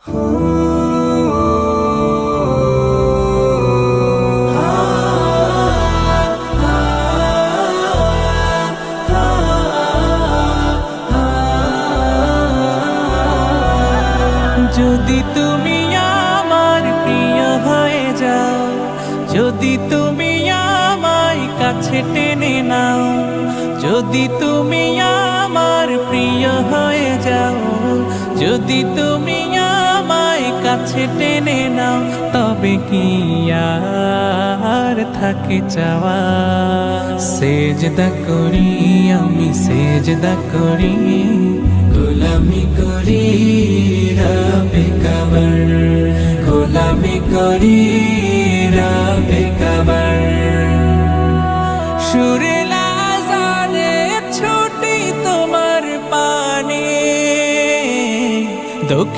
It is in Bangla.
যদি তুমি আমার প্রিয় হয়ে যাও, যদি তুমি আমায় কাছে টেনে নাও, যদি তুমি আমার প্রিয় হয়ে যাও, যদি তুমি আমায় কাছে টেনে নাও, তবে কি আর থাকে চাওয়া। সেজদা করি আমি, সেজদা করি, গোলামি করি রবে কাবার, গোলামি করি